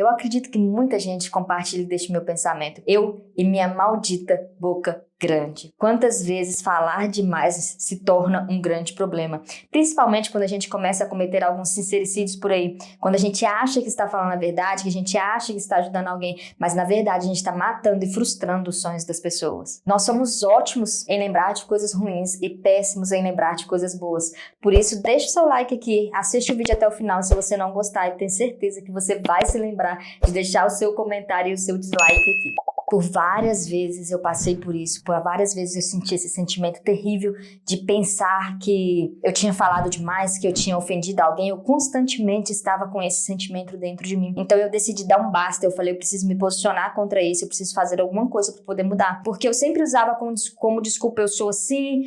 Eu acredito que muita gente compartilha deste meu pensamento. Eu e minha maldita boca grande. Quantas vezes falar demais se torna um grande problema? Principalmente quando a gente começa a cometer alguns sincericídios por aí. Quando a gente acha que está falando a verdade, que a gente acha que está ajudando alguém, mas na verdade a gente está matando e frustrando os sonhos das pessoas. Nós somos ótimos em lembrar de coisas ruins e péssimos em lembrar de coisas boas. Por isso, deixa o seu like aqui, assiste o vídeo até o final se você não gostar e tenho certeza que você vai se lembrar de deixar o seu comentário e o seu dislike aqui. Por várias vezes eu passei por isso, por várias vezes eu senti esse sentimento terrível de pensar que eu tinha falado demais, que eu tinha ofendido alguém. Eu constantemente estava com esse sentimento dentro de mim. Então eu decidi dar um basta, eu falei, eu preciso me posicionar contra isso, eu preciso fazer alguma coisa para poder mudar. Porque eu sempre usava como desculpa, eu sou assim,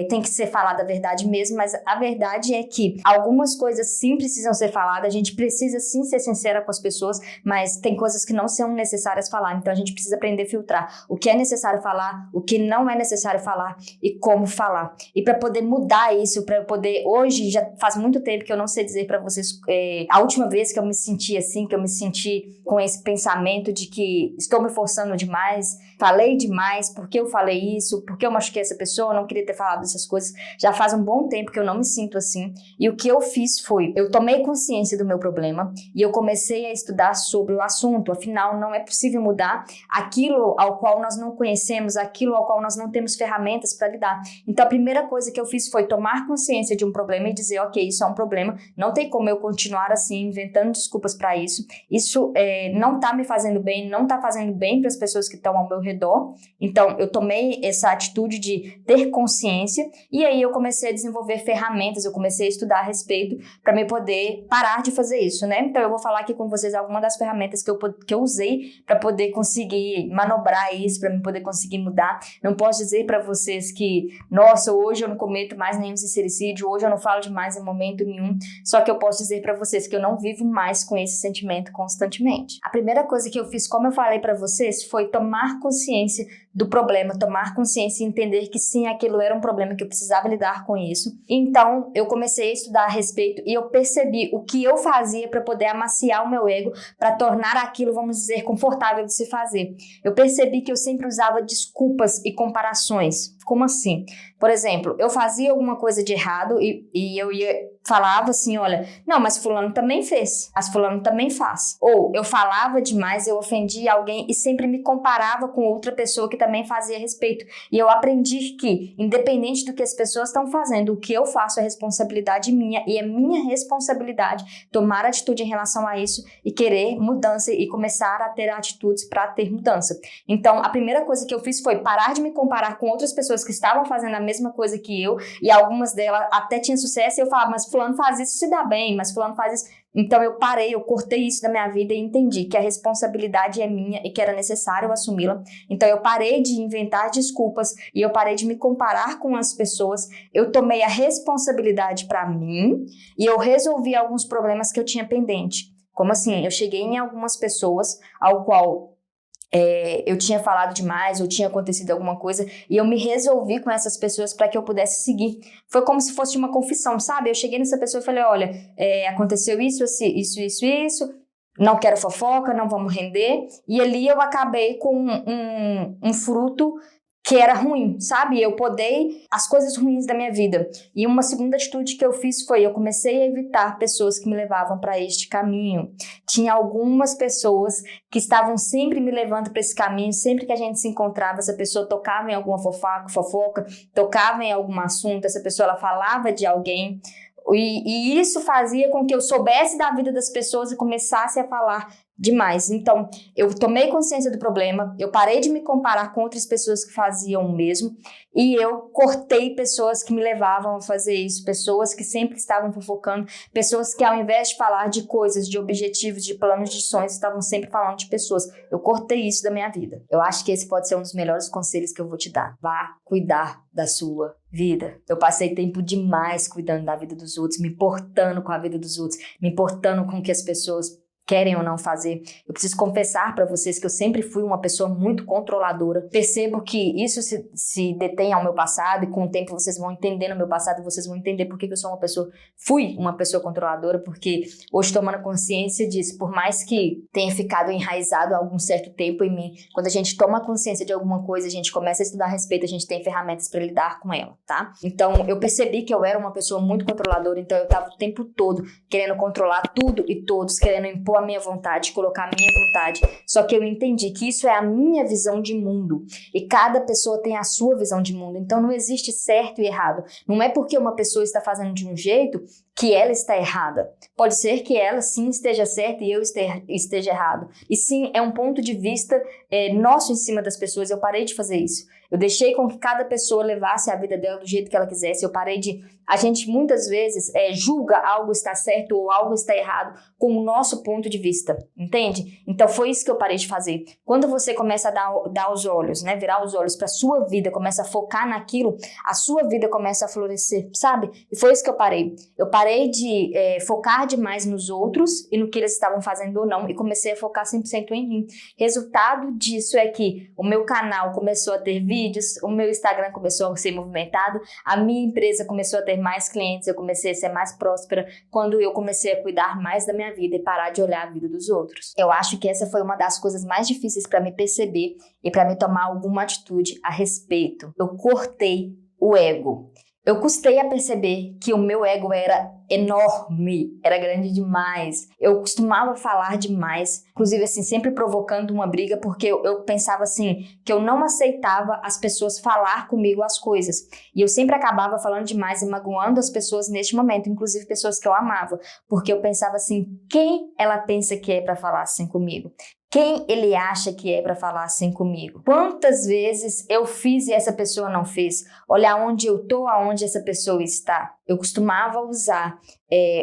tem que ser falada a verdade mesmo, mas a verdade é que algumas coisas sim precisam ser faladas, a gente precisa sim ser sincera com as pessoas, mas tem coisas que não são necessárias falar, então a gente precisa aprender a filtrar o que é necessário falar, o que não é necessário falar e como falar. E para poder mudar isso, para eu poder, hoje já faz muito tempo que eu não sei dizer para vocês, a última vez que eu me senti assim, que eu me senti com esse pensamento de que estou me forçando demais, falei demais, porque eu falei isso, porque eu machuquei essa pessoa, eu não queria ter falado essas coisas. Já faz um bom tempo que eu não me sinto assim. E o que eu fiz foi, eu tomei consciência do meu problema e eu comecei a estudar sobre o assunto. Afinal, não é possível mudar aquilo ao qual nós não conhecemos, aquilo ao qual nós não temos ferramentas para lidar. Então, a primeira coisa que eu fiz foi tomar consciência de um problema e dizer, ok, isso é um problema, não tem como eu continuar assim, inventando desculpas para isso. Isso não tá me fazendo bem, não tá fazendo bem para as pessoas que estão ao meu redor. Então, eu tomei essa atitude de ter consciência e aí eu comecei a desenvolver ferramentas, eu comecei a estudar a respeito para me poder parar de fazer isso, né? Então, eu vou falar aqui com vocês algumas das ferramentas que eu usei para poder conseguir manobrar isso, para me poder conseguir mudar. Não posso dizer para vocês que, nossa, hoje eu não cometo mais nenhum sincericídio, hoje eu não falo demais em momento nenhum, só que eu posso dizer para vocês que eu não vivo mais com esse sentimento constantemente. A primeira coisa que eu fiz, como eu falei para vocês, foi tomar consciência do problema, tomar consciência e entender que sim, aquilo era um problema, que eu precisava lidar com isso. Então, eu comecei a estudar a respeito e eu percebi o que eu fazia para poder amaciar o meu ego, para tornar aquilo, vamos dizer, confortável de se fazer. Eu percebi que eu sempre usava desculpas e comparações. Como assim? Por exemplo, eu fazia alguma coisa de errado e eu falava assim, olha, não, mas fulano também fez, mas fulano também faz. Ou eu falava demais, eu ofendia alguém e sempre me comparava com outra pessoa que também fazia a respeito. E eu aprendi que, independente do que as pessoas estão fazendo, o que eu faço é responsabilidade minha e é minha responsabilidade tomar atitude em relação a isso e querer mudança e começar a ter atitudes para ter mudança. Então, a primeira coisa que eu fiz foi parar de me comparar com outras pessoas que estavam fazendo a mesma coisa que eu, e algumas delas até tinham sucesso, e eu falava, mas fulano faz isso, se dá bem, mas fulano faz isso. Então eu parei, eu cortei isso da minha vida e entendi que a responsabilidade é minha e que era necessário eu assumi-la. Então eu parei de inventar desculpas e eu parei de me comparar com as pessoas. Eu tomei a responsabilidade para mim e eu resolvi alguns problemas que eu tinha pendente. Como assim? Eu cheguei em algumas pessoas ao qual eu tinha falado demais, ou tinha acontecido alguma coisa, e eu me resolvi com essas pessoas para que eu pudesse seguir. Foi como se fosse uma confissão, sabe? Eu cheguei nessa pessoa e falei, olha, aconteceu isso, isso, não quero fofoca, não vamos render, e ali eu acabei com um fruto que era ruim, sabe? Eu podei as coisas ruins da minha vida. E uma segunda atitude que eu fiz foi, eu comecei a evitar pessoas que me levavam para este caminho. Tinha algumas pessoas que estavam sempre me levando para esse caminho, sempre que a gente se encontrava, essa pessoa tocava em alguma fofoca, tocava em algum assunto, essa pessoa ela falava de alguém. E isso fazia com que eu soubesse da vida das pessoas e começasse a falar demais. Então, eu tomei consciência do problema, eu parei de me comparar com outras pessoas que faziam o mesmo e eu cortei pessoas que me levavam a fazer isso, pessoas que sempre estavam fofocando, pessoas que ao invés de falar de coisas, de objetivos, de planos, de sonhos, estavam sempre falando de pessoas. Eu cortei isso da minha vida. Eu acho que esse pode ser um dos melhores conselhos que eu vou te dar. Vá cuidar da sua vida. Eu passei tempo demais cuidando da vida dos outros, me importando com a vida dos outros, me importando com o que as pessoas querem ou não fazer. Eu preciso confessar para vocês que eu sempre fui uma pessoa muito controladora. Percebo que isso se detém ao meu passado e com o tempo vocês vão entender o meu passado e vocês vão entender por que eu sou fui uma pessoa controladora, porque hoje tomando consciência disso, por mais que tenha ficado enraizado há algum certo tempo em mim, quando a gente toma consciência de alguma coisa, a gente começa a estudar a respeito, a gente tem ferramentas para lidar com ela, tá? Então, eu percebi que eu era uma pessoa muito controladora, então eu tava o tempo todo querendo controlar tudo e todos, querendo impor a minha vontade, colocar a minha vontade. Só que eu entendi que isso é a minha visão de mundo e cada pessoa tem a sua visão de mundo. Então não existe certo e errado. Não é porque uma pessoa está fazendo de um jeito que ela está errada. Pode ser que ela sim esteja certa e eu esteja errado. E sim, é um ponto de vista nosso em cima das pessoas. Eu parei de fazer isso. Eu deixei com que cada pessoa levasse a vida dela do jeito que ela quisesse. Eu parei de... A gente muitas vezes julga algo está certo ou algo está errado com o nosso ponto de vista, entende? Então foi isso que eu parei de fazer. Quando você começa a dar os olhos, né, virar os olhos para a sua vida, começa a focar naquilo, a sua vida começa a florescer, sabe? E foi isso que eu parei. Eu parei de focar demais nos outros e no que eles estavam fazendo ou não e comecei a focar 100% em mim. Resultado disso é que o meu canal começou a ter vídeos, o meu Instagram começou a ser movimentado, a minha empresa começou a ter mais clientes, eu comecei a ser mais próspera quando eu comecei a cuidar mais da minha vida e parar de olhar a vida dos outros. Eu acho que essa foi uma das coisas mais difíceis para me perceber e para me tomar alguma atitude a respeito. Eu cortei o ego. Eu custei a perceber que o meu ego era enorme, era grande demais. Eu costumava falar demais, inclusive assim, sempre provocando uma briga, porque eu pensava assim, que eu não aceitava as pessoas falar comigo as coisas. E eu sempre acabava falando demais e magoando as pessoas neste momento, inclusive pessoas que eu amava, porque eu pensava assim, quem ela pensa que é para falar assim comigo? Quem ele acha que é para falar assim comigo? Quantas vezes eu fiz e essa pessoa não fez? Olha onde eu tô, aonde essa pessoa está. Eu costumava usar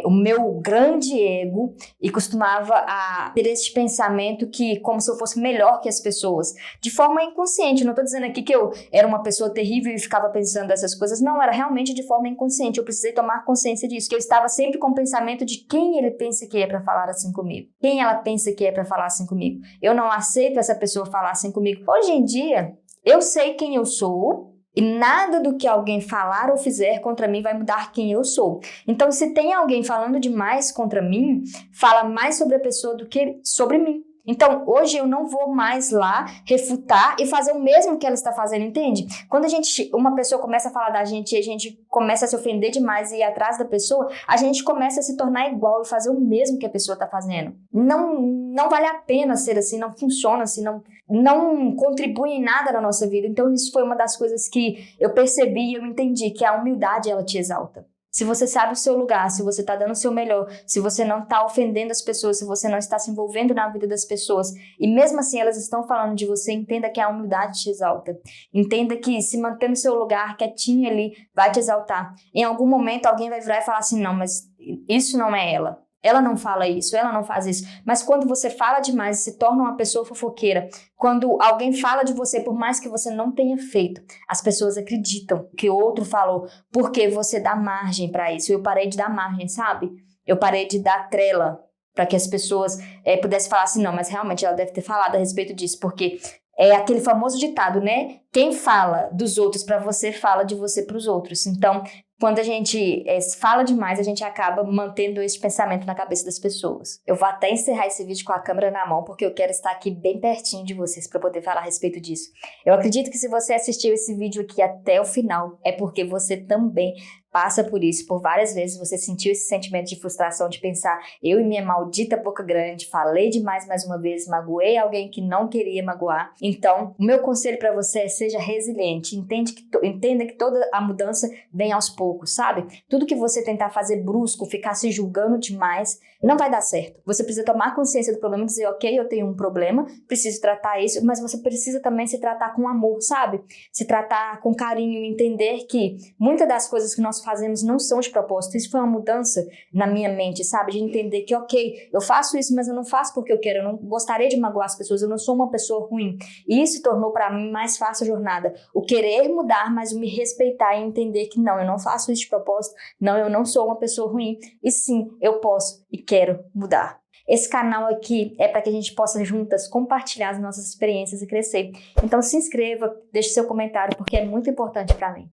o meu grande ego e costumava a ter esse pensamento que como se eu fosse melhor que as pessoas. De forma inconsciente, não estou dizendo aqui que eu era uma pessoa terrível e ficava pensando essas coisas. Não, era realmente de forma inconsciente. Eu precisei tomar consciência disso. Que eu estava sempre com o pensamento de quem ele pensa que é para falar assim comigo. Quem ela pensa que é para falar assim comigo. Eu não aceito essa pessoa falar assim comigo. Hoje em dia, eu sei quem eu sou e nada do que alguém falar ou fizer contra mim vai mudar quem eu sou. Então, se tem alguém falando demais contra mim, fala mais sobre a pessoa do que sobre mim. Então, hoje eu não vou mais lá refutar e fazer o mesmo que ela está fazendo, entende? Quando uma pessoa começa a falar da gente e a gente começa a se ofender demais e ir atrás da pessoa, a gente começa a se tornar igual e fazer o mesmo que a pessoa está fazendo. Não vale a pena ser assim, não funciona assim, não contribui em nada na nossa vida. Então, isso foi uma das coisas que eu percebi e eu entendi, que a humildade, ela te exalta. Se você sabe o seu lugar, se você está dando o seu melhor, se você não está ofendendo as pessoas, se você não está se envolvendo na vida das pessoas, e mesmo assim elas estão falando de você, entenda que a humildade te exalta. Entenda que se manter no seu lugar, quietinho ali, vai te exaltar. Em algum momento alguém vai virar e falar assim, não, mas isso não é ela. Ela não fala isso, ela não faz isso. Mas quando você fala demais e se torna uma pessoa fofoqueira, quando alguém fala de você, por mais que você não tenha feito, as pessoas acreditam que o outro falou, porque você dá margem para isso. Eu parei de dar margem, sabe? Eu parei de dar trela para que as pessoas pudessem falar assim, não, mas realmente ela deve ter falado a respeito disso, porque é aquele famoso ditado, né? Quem fala dos outros para você, fala de você para os outros. Então, quando a gente fala demais, a gente acaba mantendo esse pensamento na cabeça das pessoas. Eu vou até encerrar esse vídeo com a câmera na mão, porque eu quero estar aqui bem pertinho de vocês para poder falar a respeito disso. Eu acredito que se você assistiu esse vídeo aqui até o final, é porque você também passa por isso, por várias vezes você sentiu esse sentimento de frustração, de pensar, eu e minha maldita boca grande, falei demais mais uma vez, magoei alguém que não queria magoar. Então, o meu conselho para você é seja resiliente, entenda que toda a mudança vem aos poucos, sabe? Tudo que você tentar fazer brusco, ficar se julgando demais, não vai dar certo. Você precisa tomar consciência do problema e dizer, ok, eu tenho um problema, preciso tratar isso, mas você precisa também se tratar com amor, sabe? Se tratar com carinho, entender que muitas das coisas que nós fazemos não são de propósito. Isso foi uma mudança na minha mente, sabe? De entender que, ok, eu faço isso, mas eu não faço porque eu quero, eu não gostaria de magoar as pessoas, eu não sou uma pessoa ruim. E isso tornou para mim mais fácil a jornada. O querer mudar, mas o me respeitar e entender que não, eu não faço isso de propósito, não, eu não sou uma pessoa ruim. E sim, eu posso e quero mudar. Esse canal aqui é para que a gente possa juntas compartilhar as nossas experiências e crescer. Então se inscreva, deixe seu comentário, porque é muito importante para mim.